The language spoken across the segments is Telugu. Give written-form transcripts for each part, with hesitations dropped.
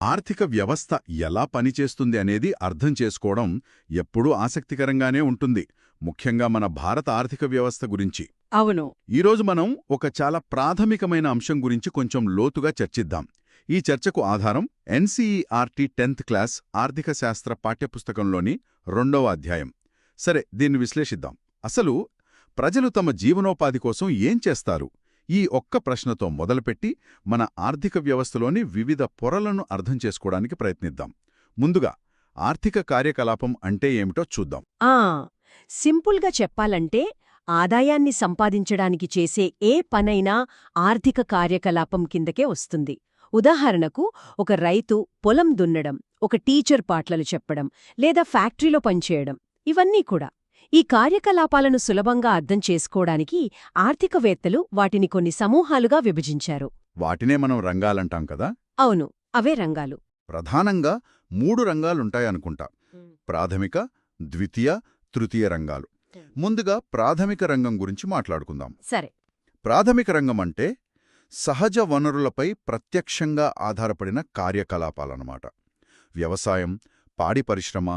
ఆర్థిక వ్యవస్థ ఎలా పనిచేస్తుంది అనేది అర్థం చేసుకోవడం ఎప్పుడూ ఆసక్తికరంగానే ఉంటుంది, ముఖ్యంగా మన భారత ఆర్థిక వ్యవస్థ గురించి. అవును. ఈరోజు మనం ఒక చాలా ప్రాథమికమైన అంశం గురించి కొంచెం లోతుగా చర్చిద్దాం. ఈ చర్చకు ఆధారం ఎన్సీఈఆర్టీ 10th క్లాస్ ఆర్థిక శాస్త్ర పాఠ్యపుస్తకంలోని 2వ అధ్యాయం. సరే, దీన్ని విశ్లేషిద్దాం. అసలు ప్రజలు తమ జీవనోపాధి కోసం ఏం చేస్తారు? ఈ ఒక్క ప్రశ్నతో మొదలుపెట్టి మన ఆర్థిక వ్యవస్థలోని వివిధ పొరలను అర్థం చేసుకోవడానికి ప్రయత్నిద్దాం. ముందుగా ఆర్థిక కార్యకలాపం అంటే ఏమిటో చూద్దాం. సింపుల్గా చెప్పాలంటే ఆదాయాన్ని సంపాదించడానికి చేసే ఏ పనైనా ఆర్థిక కార్యకలాపం కిందకే వస్తుంది. ఉదాహరణకు, ఒక రైతు పొలం దున్నడం, ఒక టీచర్ పాఠాలు చెప్పడం, లేదా ఫ్యాక్టరీలో పనిచేయడం, ఇవన్నీ కూడా. ఈ కార్యకలాపాలను సులభంగా అర్థం చేసుకోవడానికి ఆర్థికవేత్తలు వాటిని కొన్ని సమూహాలుగా విభజించారు. వాటినే మనం రంగాలంటాం కదా. అవును, అవే రంగాలు. ప్రధానంగా 3 రంగాలుంటాయనుకుంటా. ప్రాథమిక, ద్వితీయ, తృతీయ రంగాలు. ముందుగా ప్రాథమిక రంగం గురించి మాట్లాడుకుందాం. సరే. ప్రాథమిక రంగం అంటే సహజ వనరులపై ప్రత్యక్షంగా ఆధారపడిన కార్యకలాపాలన్నమాట. వ్యవసాయం, పాడి పరిశ్రమ,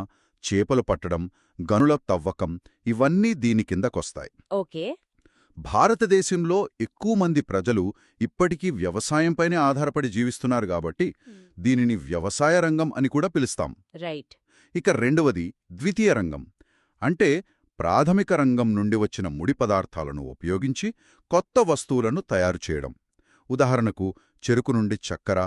చేపలు పట్టడం, గనుల తవ్వకం, ఇవన్నీ దీని కిందకొస్తాయి. ఓకే. భారతదేశంలో ఎక్కువ మంది ప్రజలు ఇప్పటికీ వ్యవసాయంపైనే ఆధారపడి జీవిస్తున్నారు కాబట్టి దీనిని వ్యవసాయ రంగం అని కూడా పిలుస్తాం. రైట్. ఇక రెండవది ద్వితీయ రంగం. అంటే ప్రాథమిక రంగం నుండి వచ్చిన ముడి పదార్థాలను ఉపయోగించి కొత్త వస్తువులను తయారు చేయడం. ఉదాహరణకు, చెరుకు నుండి చక్కెర,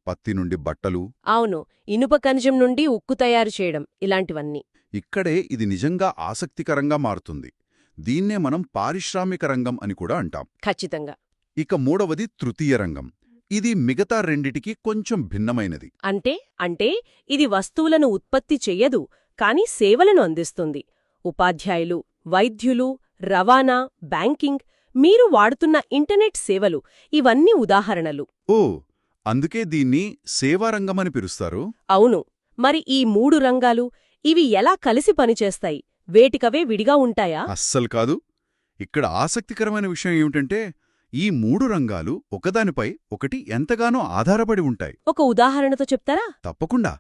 పత్తి నుండి బట్టలు. అవును, ఇనుప ఖనిజం నుండి ఉక్కు తయారు చేయడం, ఇలాంటివన్నీ. ఇక్కడే ఇది నిజంగా ఆసక్తికరంగా మారుతుంది. దీన్నే మనం పారిశ్రామిక రంగం అని కూడా అంటాం. ఖచ్చితంగా. ఇక మూడవది తృతీయ రంగం. ఇది మిగతా రెండిటికి కొంచెం భిన్నమైనది. అంటే ఇది వస్తువులను ఉత్పత్తి చెయ్యదు, కాని సేవలను అందిస్తుంది. ఉపాధ్యాయులు, వైద్యులు, రవాణా, బ్యాంకింగ్, మీరు వాడుతున్న ఇంటర్నెట్ సేవలు, ఇవన్నీ ఉదాహరణలు. ఓ, అందుకే దీన్ని సేవారంగమని పిలుస్తారు. అవును. మరి ఈ 3 రంగాలు, ఇవి ఎలా కలిసి పనిచేస్తాయి? వేటికవే విడిగా ఉంటాయా? అస్సలు కాదు. ఇక్కడ ఆసక్తికరమైన విషయం ఏమిటంటే ఈ 3 రంగాలు ఒకదానిపై ఒకటి ఎంతగానో ఆధారపడి ఉంటాయి. ఒక ఉదాహరణతో చెప్తారా? తప్పకుండా.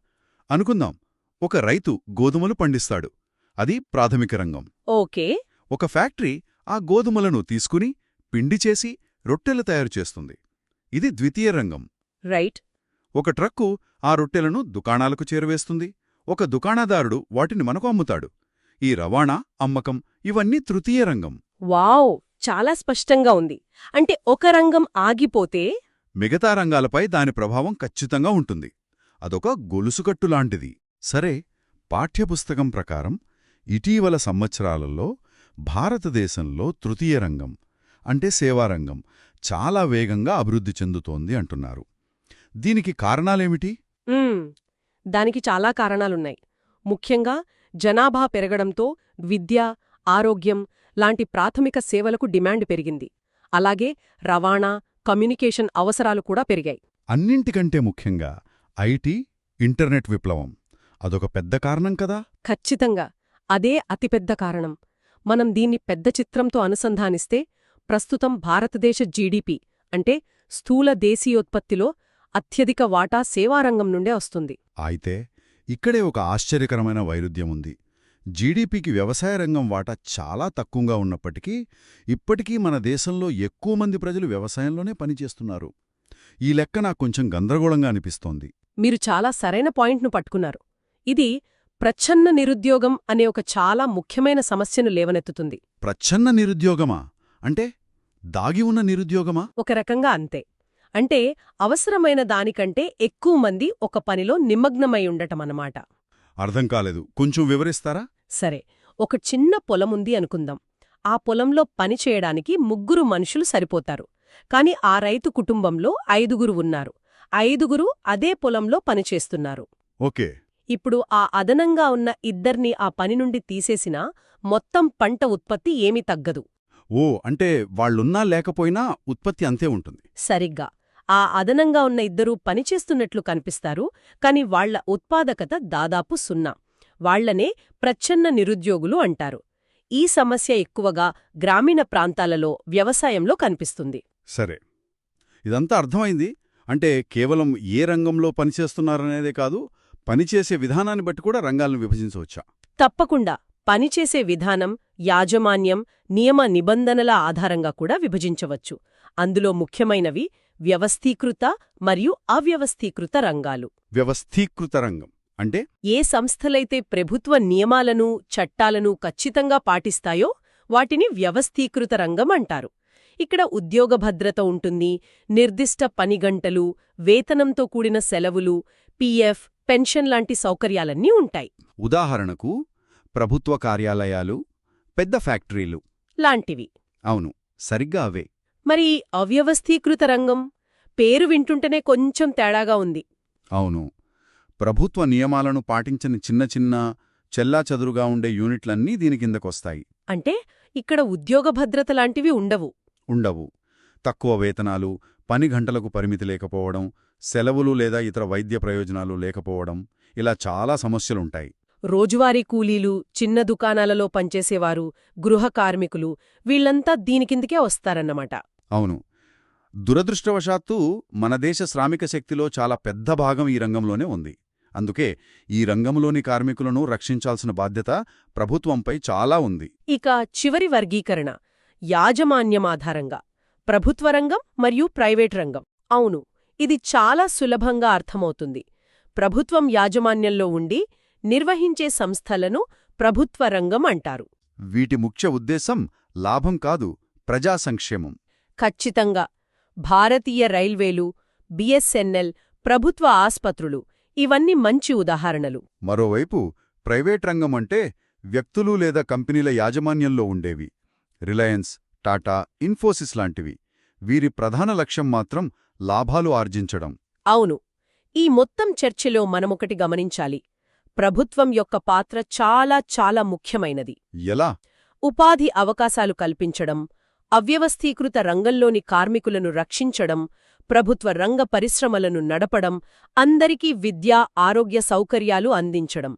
అనుకుందాం, ఒక రైతు గోధుమలు పండిస్తాడు. అది ప్రాథమిక రంగం. ఓకే. ఒక ఫ్యాక్టరీ ఆ గోధుమలను తీసుకుని పిండి చేసి రొట్టెలు తయారు చేస్తుంది. ఇది ద్వితీయ రంగం. రైట్. ఒక ట్రక్కు ఆ రొట్టెలను దుకాణాలకు చేరవేస్తుంది. ఒక దుకాణదారుడు వాటిని మనకు అమ్ముతాడు. ఈ రవాణా, అమ్మకం, ఇవన్నీ తృతీయ రంగం. వావ్, చాలా స్పష్టంగా ఉంది. అంటే ఒక రంగం ఆగిపోతే మిగతా రంగాలపై దాని ప్రభావం ఖచ్చితంగా ఉంటుంది. అదొక గొలుసుకట్టులాంటిది. సరే, పాఠ్యపుస్తకం ప్రకారం ఇటీవల సంవత్సరాలలో భారతదేశంలో తృతీయ రంగం అంటే సేవారంగం చాలా వేగంగా అభివృద్ధి చెందుతోంది అంటున్నారు. దీనికి కారణాలేమిటి? దానికి చాలా కారణాలున్నాయి. ముఖ్యంగా జనాభా పెరగడంతో విద్య, ఆరోగ్యం లాంటి ప్రాథమిక సేవలకు డిమాండ్ పెరిగింది. అలాగే రవాణా, కమ్యూనికేషన్ అవసరాలు కూడా పెరిగాయి. అన్నింటికంటే ముఖ్యంగా ఐటీ, ఇంటర్నెట్ విప్లవం అదొక పెద్ద కారణం కదా. ఖచ్చితంగా అదే అతిపెద్ద కారణం. మనం దీన్ని పెద్ద చిత్రంతో అనుసంధానిస్తే ప్రస్తుతం భారతదేశ జీడీపీ అంటే స్థూల దేశీయోత్పత్తిలో అత్యధిక వాటా సేవారంగం నుండే వస్తుంది. అయితే ఇక్కడే ఒక ఆశ్చర్యకరమైన వైరుధ్యం ఉంది. జీడీపీకి వ్యవసాయ రంగం వాటా చాలా తక్కువగా ఉన్నప్పటికీ ఇప్పటికీ మన దేశంలో ఎక్కువ మంది ప్రజలు వ్యవసాయంలోనే పనిచేస్తున్నారు. ఈ లెక్క నాకు కొంచెం గందరగోళంగా అనిపిస్తోంది. మీరు చాలా సరైన పాయింట్ను పట్టుకున్నారు. ఇది ప్రచ్ఛన్న నిరుద్యోగం అనే ఒక చాలా ముఖ్యమైన సమస్యను లేవనెత్తుతుంది. ప్రచ్ఛన్న నిరుద్యోగమా? అంటే దాగి ఉన్న నిరుద్యోగమా? ఒక రకంగా అంతే. అంటే అవసరమైన దానికంటే ఎక్కువ మంది ఒక పనిలో నిమగ్నమై ఉండటమన్నమాట. అర్థం కాలేదు, కొంచెం వివరిస్తారా? సరే, ఒక చిన్న పొలముంది అనుకుందాం. ఆ పొలంలో పనిచేయడానికి 3 మనుషులు సరిపోతారు. కాని ఆ రైతు కుటుంబంలో 5 ఉన్నారు. 5 అదే పొలంలో పనిచేస్తున్నారు. ఓకే. ఇప్పుడు ఆ అదనంగా ఉన్న 2 ఆ పని నుండి తీసేసినా మొత్తం పంట ఉత్పత్తి ఏమీ తగ్గదు. ఓ, అంటే వాళ్లున్నా లేకపోయినా ఉత్పత్తి అంతే ఉంటుంది. సరిగ్గా. ఆ అదనంగా ఉన్న 2 పనిచేస్తున్నట్లు కనిపిస్తారు, కాని వాళ్ల ఉత్పాదకత దాదాపు 0. వాళ్లనే ప్రచ్ఛన్న నిరుద్యోగులు అంటారు. ఈ సమస్య ఎక్కువగా గ్రామీణ ప్రాంతాలలో వ్యవసాయంలో కనిపిస్తుంది. సరే, ఇదంతా అర్థమైంది. అంటే కేవలం ఏ రంగంలో పనిచేస్తున్నారనేదే కాదు, పనిచేసే విధానాన్ని బట్టి కూడా రంగాలను విభజించవచ్చా? తప్పకుండా పనిచేసే విధానం, యాజమాన్యం, నియమ నిబంధనల ఆధారంగా కూడా విభజించవచ్చు. అందులో ముఖ్యమైనవి వ్యవస్థీకృత మరియు అవ్యవస్థీకృత రంగాలు. వ్యవస్థీకృత రంగం అంటే ఏ సంస్థలైతే ప్రభుత్వ నియమాలను, చట్టాలను ఖచ్చితంగా పాటిస్తాయో వాటిని వ్యవస్థీకృత రంగం అంటారు. ఇక్కడ ఉద్యోగ భద్రత ఉంటుంది, నిర్దిష్ట పని గంటలు, వేతనంతో కూడిన సెలవులు, పీఎఫ్, పెన్షన్ లాంటి సౌకర్యాలన్నీ ఉంటాయి. ఉదాహరణకు ప్రభుత్వ కార్యాలయాలు, పెద్ద ఫ్యాక్టరీలు లాంటివి. అవును, సరిగ్గా అవే. మరి అవ్యవస్థీకృత రంగం పేరు వింటుంటేనే కొంచెం తేడాగా ఉంది. అవును, ప్రభుత్వ నియమాలను పాటించని చిన్న చిన్న చెల్లాచెదురుగా ఉండే యూనిట్లన్నీ దీని కిందకొస్తాయి. అంటే ఇక్కడ ఉద్యోగ భద్రత లాంటివి ఉండవు. తక్కువ వేతనాలు, పని గంటలకు పరిమితి లేకపోవడం, సెలవులు లేదా ఇతర వైద్య ప్రయోజనాలు లేకపోవడం, ఇలా చాలా సమస్యలుంటాయి. రోజువారీ కూలీలు, చిన్న దుకాణాలలో పనిచేసేవారు, గృహ కార్మికులు వీళ్లంతా దీని కిందకే వస్తారన్నమాట. అవును, దురదృష్టవశాత్తు మన దేశ శ్రామిక శక్తిలో చాలా పెద్ద భాగం ఈ రంగంలోనే ఉంది. అందుకే ఈ రంగంలోని కార్మికులను రక్షించాల్సిన బాధ్యత ప్రభుత్వంపై చాలా ఉంది. ఇక చివరి వర్గీకరణ యాజమాన్యం ఆధారంగా ప్రభుత్వ రంగం మరియు ప్రైవేట్ రంగం. అవును, ఇది చాలా సులభంగా అర్థమవుతుంది. ప్రభుత్వం యాజమాన్యంలో ఉండి నిర్వహించే సంస్థలను ప్రభుత్వ రంగం అంటారు. వీటి ముఖ్య ఉద్దేశం లాభం కాదు, ప్రజా సంక్షేమం. ఖచ్చితంగా. భారతీయ రైల్వేలు, బిఎస్ఎన్ఎల్, ప్రభుత్వ ఆస్పత్రులు ఇవన్నీ మంచి ఉదాహరణలు. మరోవైపు ప్రైవేట్ రంగం అంటే వ్యక్తులు లేదా కంపెనీల యాజమాన్యంలో ఉండేవి. రిలయన్స్, టాటా, ఇన్ఫోసిస్ లాంటివి. వీరి ప్రధాన లక్ష్యం మాత్రం లాభాలు ఆర్జించడం. అవును, ఈ మొత్తం చర్చలో మనమొకటి గమనించాలి. ప్రభుత్వం యొక్క పాత్ర చాలా చాలా ముఖ్యమైనది. ఎలా? ఉపాధి అవకాశాలు కల్పించడం, అవ్యవస్థీకృత రంగంలోని కార్మికులను రక్షించడం, ప్రభుత్వ రంగ పరిశ్రమలను నడపడం, అందరికీ విద్య, ఆరోగ్య సౌకర్యాలు అందించడం.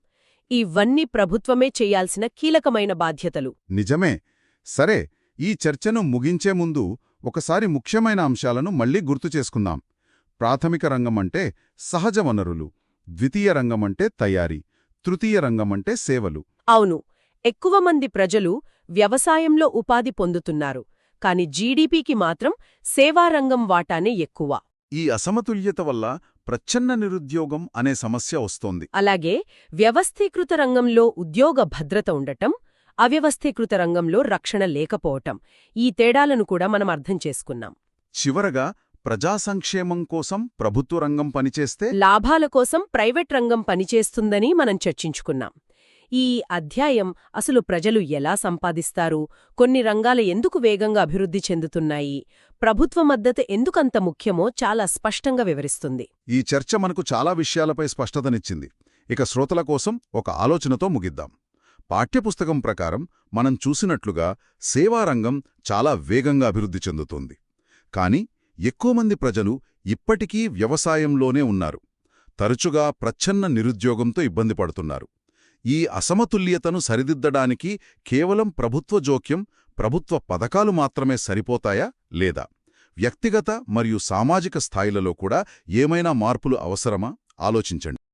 ఇవన్నీ ప్రభుత్వమే చేయాల్సిన కీలకమైన బాధ్యతలు. నిజమే. సరే, ఈ చర్చను ముగించే ముందు ఒకసారి ముఖ్యమైన అంశాలను మళ్లీ గుర్తుచేసుకుందాం. ప్రాథమిక రంగమంటే సహజ వనరులు, ద్వితీయ రంగమంటే తయారీ, తృతీయ రంగమంటే సేవలు. అవును, ఎక్కువ మంది ప్రజలు వ్యవసాయంలో ఉపాధి పొందుతున్నారు, కాని జీడీపీకి మాత్రం సేవారంగం వాటానే ఎక్కువ. ఈ అసమతుల్యత వల్ల ప్రచ్ఛన్న నిరుద్యోగం అనే సమస్య వస్తోంది. అలాగే వ్యవస్థీకృత రంగంలో ఉద్యోగ భద్రత ఉండటం, అవ్యవస్థీకృత రంగంలో రక్షణ లేకపోవటం, ఈ తేడాలను కూడా మనం అర్థం చేసుకున్నాం. చివరగా ప్రజా సంక్షేమం కోసం ప్రభుత్వ రంగం పనిచేస్తే లాభాల కోసం ప్రైవేట్ రంగం పనిచేస్తుందని మనం చర్చించుకున్నాం. ఈ అధ్యాయం అసలు ప్రజలు ఎలా సంపాదిస్తారు, కొన్ని రంగాలు ఎందుకు వేగంగా అభివృద్ధి చెందుతున్నాయి, ప్రభుత్వ మద్దతు ఎందుకంత ముఖ్యమో చాలా స్పష్టంగా వివరిస్తుంది. ఈ చర్చ మనకు చాలా విషయాలపై స్పష్టతనిచ్చింది. ఇక శ్రోతల కోసం ఒక ఆలోచనతో ముగిద్దాం. పాఠ్యపుస్తకం ప్రకారం మనం చూసినట్లుగా సేవారంగం చాలా వేగంగా అభివృద్ధి చెందుతోంది. కాని ఎక్కువ మంది ప్రజలు ఇప్పటికీ వ్యవసాయంలోనే ఉన్నారు. తరచుగా ప్రచ్ఛన్న నిరుద్యోగంతో ఇబ్బంది పడుతున్నారు. ఈ అసమతుల్యతను సరిదిద్దడానికి కేవలం ప్రభుత్వ జోక్యం, ప్రభుత్వ పథకాలు మాత్రమే సరిపోతాయా లేదా? వ్యక్తిగత మరియు సామాజిక స్థాయిలలో కూడా ఏమైనా మార్పులు అవసరమా? ఆలోచించండి.